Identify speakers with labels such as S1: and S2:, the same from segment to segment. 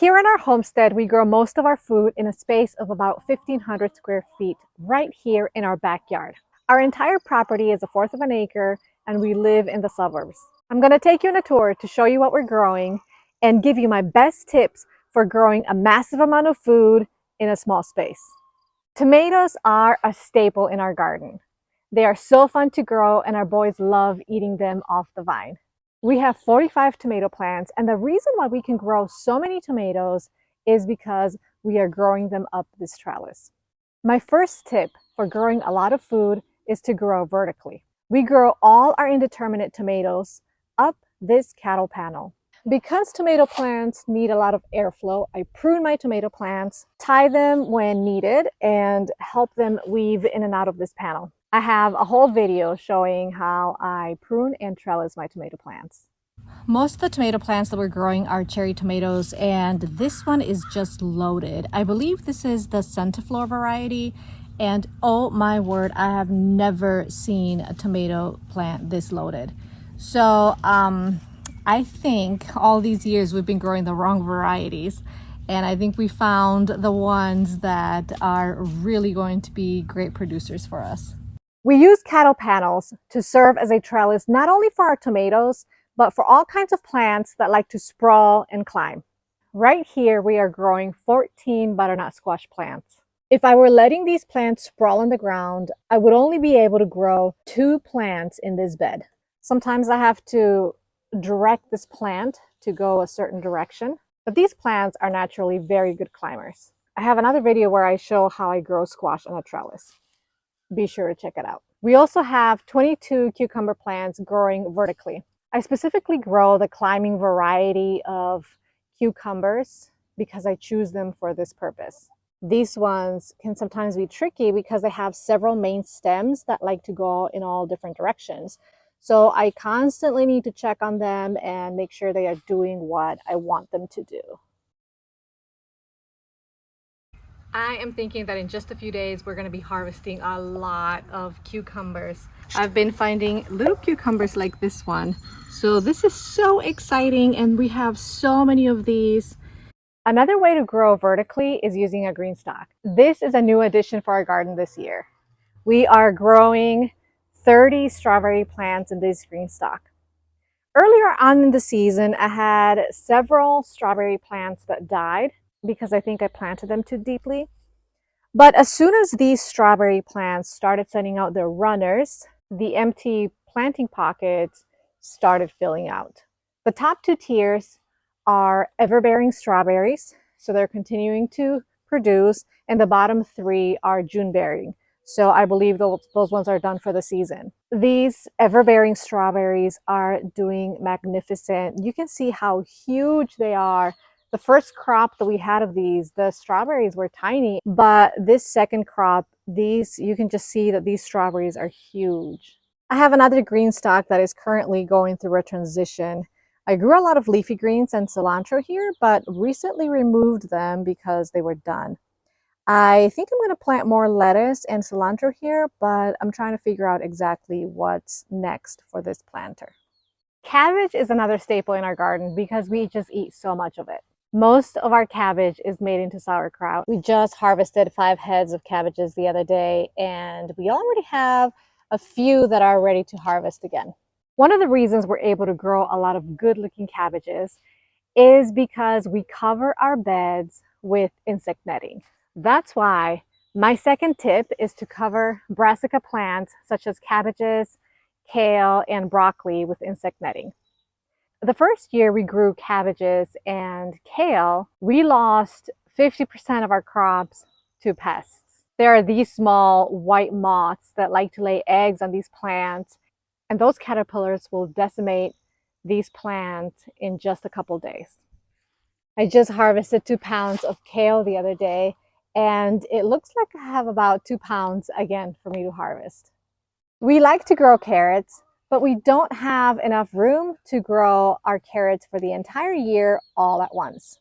S1: Here in our homestead, we grow most of our food in a space of about 1,500 square feet right here in our backyard. Our entire property is a fourth of an acre and we live in the suburbs. I'm going to take you on a tour to show you what we're growing and give you my best tips for growing a massive amount of food in a small space. Tomatoes are a staple in our garden. They are so fun to grow and our boys love eating them off the vine. We have 45 tomato plants, and the reason why we can grow so many tomatoes is because we are growing them up this trellis. My first tip for growing a lot of food is to grow vertically. We grow all our indeterminate tomatoes up this cattle panel. Because tomato plants need a lot of airflow, I prune my tomato plants, tie them when needed, and help them weave in and out of this panel. I have a whole video showing how I prune and trellis my tomato plants. Most of the tomato plants that we're growing are cherry tomatoes, and this one is just loaded. I believe this is the Centiflora variety, and oh my word, I have never seen a tomato plant this loaded. So I think all these years we've been growing the wrong varieties, and I think we found the ones that are really going to be great producers for us. We use cattle panels to serve as a trellis not only for our tomatoes, but for all kinds of plants that like to sprawl and climb. Right here, we are growing 14 butternut squash plants. If I were letting these plants sprawl on the ground, I would only be able to grow 2 plants in this bed. Sometimes I have to direct this plant to go a certain direction, but these plants are naturally very good climbers. I have another video where I show how I grow squash on a trellis. Be sure to check it out. We also have 22 cucumber plants growing vertically. I specifically grow the climbing variety of cucumbers because I choose them for this purpose. These ones can sometimes be tricky because they have several main stems that like to go in all different directions. So I constantly need to check on them and make sure they are doing what I want them to do. I am thinking that in just a few days, we're going to be harvesting a lot of cucumbers. I've been finding little cucumbers like this one. So this is so exciting, and we have so many of these. Another way to grow vertically is using a green stock. This is a new addition for our garden this year. We are growing 30 strawberry plants in this green stock. Earlier on in the season, I had several strawberry plants that died because I think I planted them too deeply. But as soon as these strawberry plants started sending out their runners, the empty planting pockets started filling out. The top 2 tiers are ever-bearing strawberries, so they're continuing to produce, and the bottom 3 are June-bearing. So I believe those ones are done for the season. These ever-bearing strawberries are doing magnificent. You can see how huge they are. The first crop that we had of these, the strawberries were tiny, but this second crop, you can just see that these strawberries are huge. I have another green stock that is currently going through a transition. I grew a lot of leafy greens and cilantro here, but recently removed them because they were done. I think I'm going to plant more lettuce and cilantro here, but I'm trying to figure out exactly what's next for this planter. Cabbage is another staple in our garden because we just eat so much of it. Most of our cabbage is made into sauerkraut. We just harvested 5 heads of cabbages the other day, and we already have a few that are ready to harvest again. One of the reasons we're able to grow a lot of good-looking cabbages is because we cover our beds with insect netting. That's why my second tip is to cover brassica plants such as cabbages, kale, and broccoli with insect netting. The first year we grew cabbages and kale, we lost 50% of our crops to pests. There are these small white moths that like to lay eggs on these plants, and those caterpillars will decimate these plants in just a couple days. I just harvested 2 pounds of kale the other day, and it looks like I have about 2 pounds again for me to harvest. We like to grow carrots, but we don't have enough room to grow our carrots for the entire year all at once.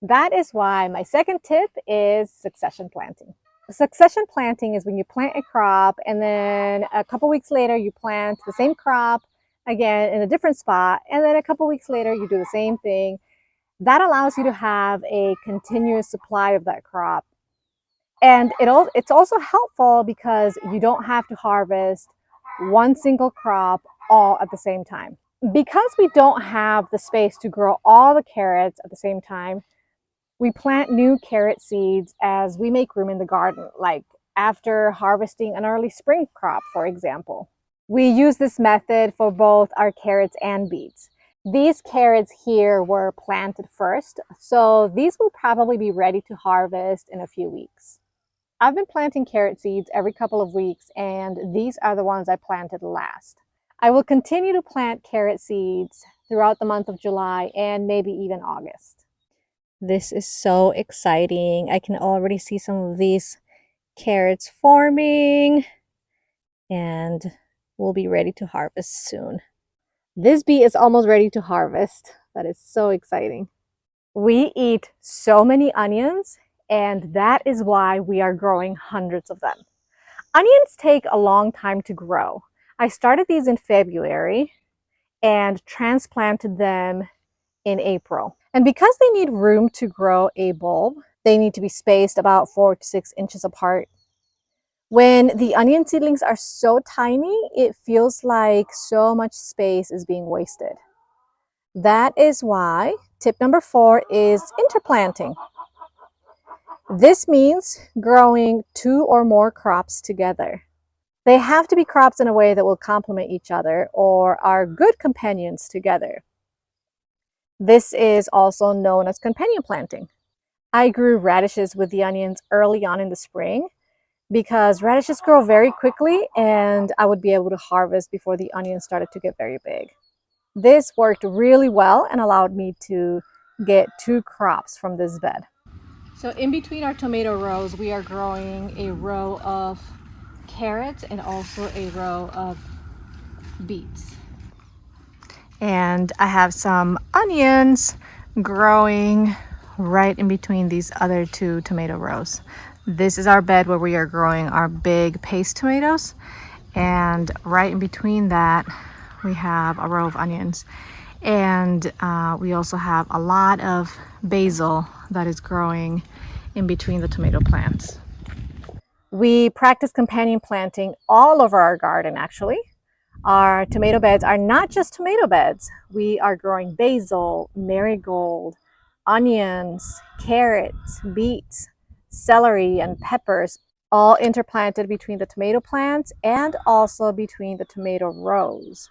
S1: That is why my second tip is succession planting. Succession planting is when you plant a crop and then a couple weeks later you plant the same crop again in a different spot, and then a couple weeks later you do the same thing. That allows you to have a continuous supply of that crop. And it's also helpful because you don't have to harvest one single crop all at the same time. Because we don't have the space to grow all the carrots at the same time, we plant new carrot seeds as we make room in the garden, like after harvesting an early spring crop, for example. We use this method for both our carrots and beets. These carrots here were planted first, so these will probably be ready to harvest in a few weeks. I've been planting carrot seeds every couple of weeks, and these are the ones I planted last. I will continue to plant carrot seeds throughout the month of July and maybe even August. This is so exciting. I can already see some of these carrots forming, and we'll be ready to harvest soon. This beet is almost ready to harvest. That is so exciting. We eat so many onions, and that is why we are growing hundreds of them. Onions take a long time to grow. I started these in February and transplanted them in April. And because they need room to grow a bulb, they need to be spaced about 4 to 6 inches apart. When the onion seedlings are so tiny, it feels like so much space is being wasted. That is why tip number 4 is interplanting. This means growing 2 or more crops together. They have to be crops in a way that will complement each other or are good companions together. This is also known as companion planting. I grew radishes with the onions early on in the spring because radishes grow very quickly and I would be able to harvest before the onions started to get very big. This worked really well and allowed me to get 2 crops from this bed. So in between our tomato rows, we are growing a row of carrots and also a row of beets. And I have some onions growing right in between these other 2 tomato rows. This is our bed where we are growing our big paste tomatoes, and right in between that we have a row of onions, and we also have a lot of basil that is growing in between the tomato plants. We practice companion planting all over our garden actually. Our tomato beds are not just tomato beds. We are growing basil, marigold, onions, carrots, beets, celery, and peppers, all interplanted between the tomato plants and also between the tomato rows.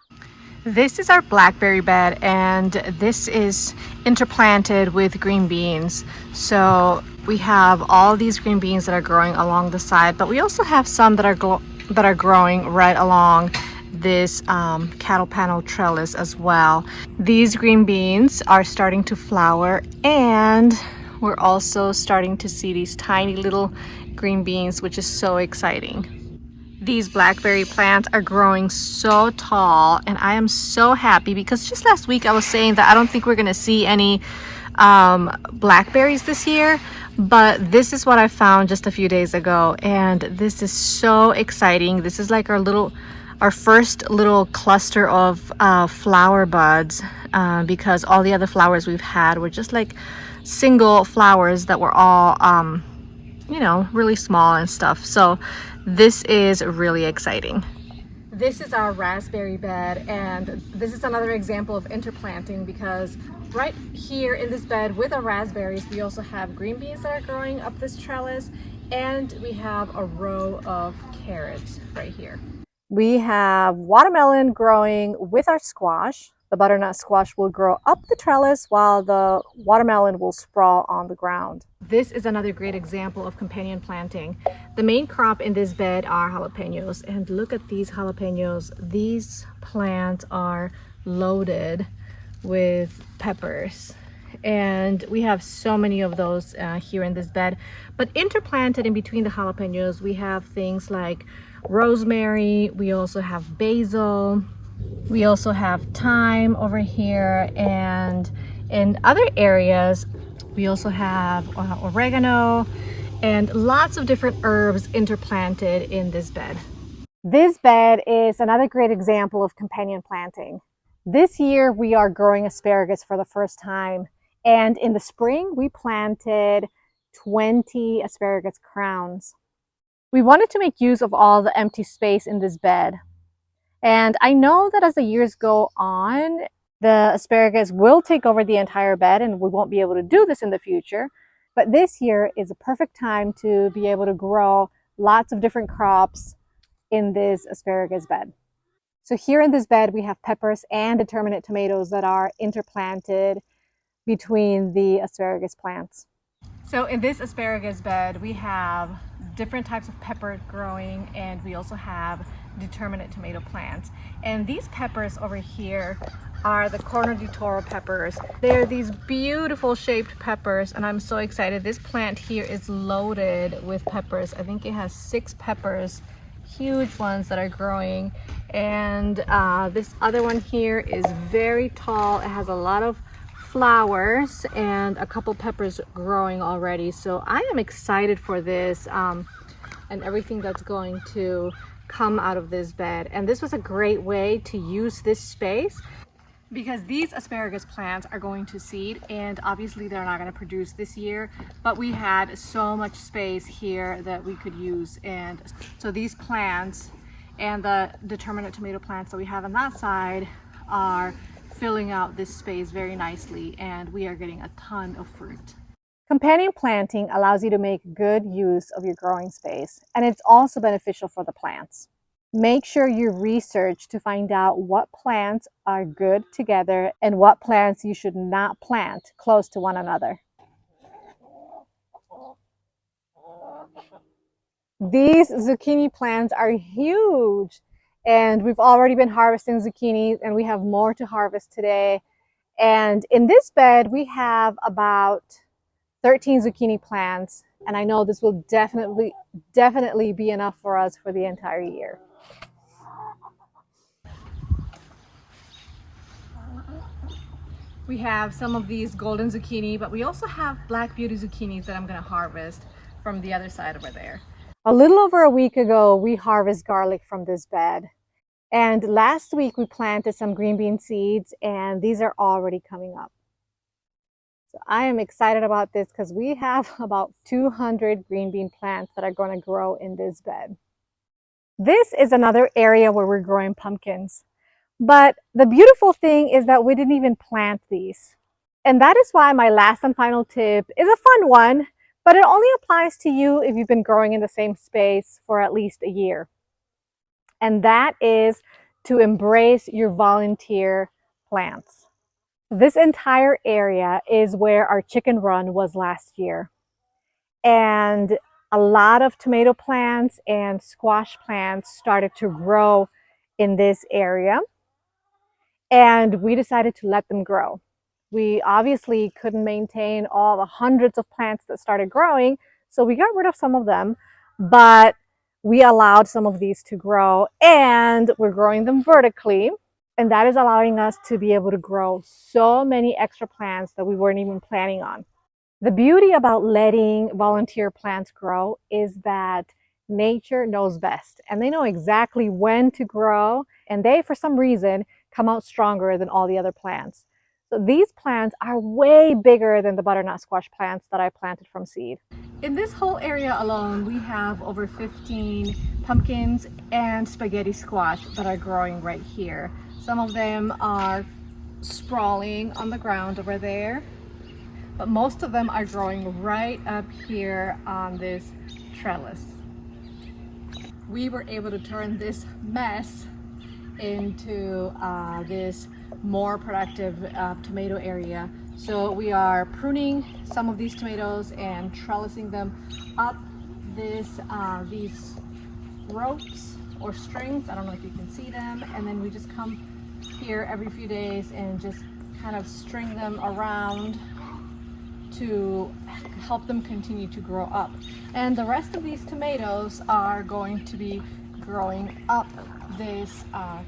S1: This is our blackberry bed, and this is interplanted with green beans. So we have all these green beans that are growing along the side, but we also have some that are growing right along this cattle panel trellis as well. These green beans are starting to flower, and we're also starting to see these tiny little green beans, which is so exciting. These blackberry plants are growing so tall, and I am so happy because just last week I was saying that I don't think we're gonna see any blackberries this year, but this is what I found just a few days ago, and this is so exciting. This is like our first little cluster of flower buds, because all the other flowers we've had were just like single flowers that were all really small and stuff. So this is really exciting. This is our raspberry bed, and this is another example of interplanting because right here in this bed with our raspberries, we also have green beans that are growing up this trellis, and we have a row of carrots right here. We have watermelon growing with our squash. The butternut squash will grow up the trellis while the watermelon will sprawl on the ground. This is another great example of companion planting. The main crop in this bed are jalapenos, and look at these jalapenos. These plants are loaded with peppers, and we have so many of those here in this bed. But interplanted in between the jalapenos, we have things like rosemary, we also have basil, we also have thyme over here, and in other areas we also have oregano and lots of different herbs interplanted in this bed. This bed is another great example of companion planting. This year we are growing asparagus for the first time, And in the spring, we planted 20 asparagus crowns. We wanted to make use of all the empty space in this bed. And I know that as the years go on, the asparagus will take over the entire bed and we won't be able to do this in the future. But this year is a perfect time to be able to grow lots of different crops in this asparagus bed. So here in this bed, we have peppers and determinate tomatoes that are interplanted between the asparagus plants. So in this asparagus bed, we have different types of pepper growing, and we also have determinate tomato plants. And these peppers over here are the Corno di Toro peppers. They're these beautiful shaped peppers, and I'm so excited. This plant here is loaded with peppers. I think it has 6 peppers, huge ones that are growing. And this other one here is very tall. It has a lot of flowers and a couple peppers growing already. So I am excited for this and everything that's going to come out of this bed. And this was a great way to use this space because these asparagus plants are going to seed, and obviously they're not going to produce this year, but we had so much space here that we could use. And so these plants and the determinate tomato plants that we have on that side are filling out this space very nicely, and we are getting a ton of fruit. Companion planting allows you to make good use of your growing space, and it's also beneficial for the plants. Make sure you research to find out what plants are good together and what plants you should not plant close to one another. These zucchini plants are huge, and we've already been harvesting zucchinis, and we have more to harvest today. And in this bed, we have about 13 zucchini plants, and I know this will definitely be enough for us for the entire year. We have some of these golden zucchini, but we also have black beauty zucchinis that I'm going to harvest from the other side over there. A little over a week ago, we harvested garlic from this bed. And last week we planted some green bean seeds, and these are already coming up. So I am excited about this because we have about 200 green bean plants that are going to grow in this bed. This is another area where we're growing pumpkins. But the beautiful thing is that we didn't even plant these. And that is why my last and final tip is a fun one, but it only applies to you if you've been growing in the same space for at least a year. And that is to embrace your volunteer plants. This entire area is where our chicken run was last year. And a lot of tomato plants and squash plants started to grow in this area. And we decided to let them grow. We obviously couldn't maintain all the hundreds of plants that started growing, so we got rid of some of them, but we allowed some of these to grow, and we're growing them vertically, and that is allowing us to be able to grow so many extra plants that we weren't even planning on. The beauty about letting volunteer plants grow is that nature knows best, and they know exactly when to grow, and they, for some reason, come out stronger than all the other plants. So these plants are way bigger than the butternut squash plants that I planted from seed. In this whole area alone, we have over 15 pumpkins and spaghetti squash that are growing right here. Some of them are sprawling on the ground over there, but most of them are growing right up here on this trellis. We were able to turn this mess into this more productive tomato area. So we are pruning some of these tomatoes and trellising them up these ropes or strings. I don't know if you can see them. And then we just come here every few days and just kind of string them around to help them continue to grow up. And the rest of these tomatoes are going to be growing up this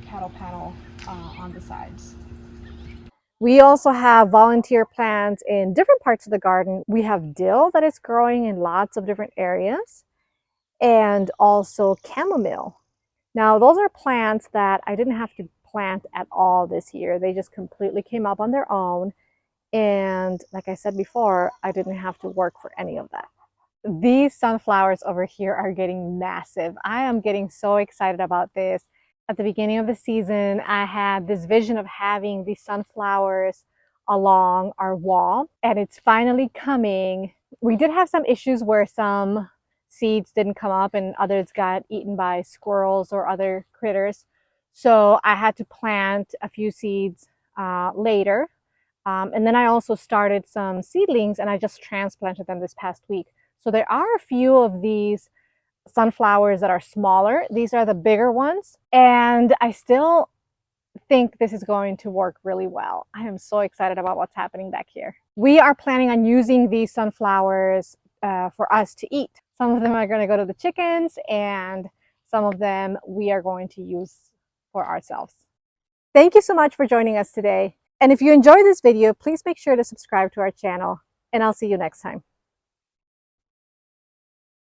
S1: cattle panel on the sides. We also have volunteer plants in different parts of the garden. We have dill that is growing in lots of different areas, and also chamomile. Now those are plants that I didn't have to plant at all this year. They just completely came up on their own, And like I said before, I didn't have to work for any of that. These sunflowers over here are getting massive. I am getting so excited about this. At the beginning of the season, I had this vision of having these sunflowers along our wall, and it's finally coming. We did have some issues where some seeds didn't come up and others got eaten by squirrels or other critters. So I had to plant a few seeds later. And then I also started some seedlings and I just transplanted them this past week. So there are a few of these sunflowers that are smaller. These are the bigger ones. And I still think this is going to work really well. I am so excited about what's happening back here. We are planning on using these sunflowers for us to eat. Some of them are going to go to the chickens and some of them we are going to use for ourselves. Thank you so much for joining us today. And if you enjoyed this video, please make sure to subscribe to our channel, and I'll see you next time.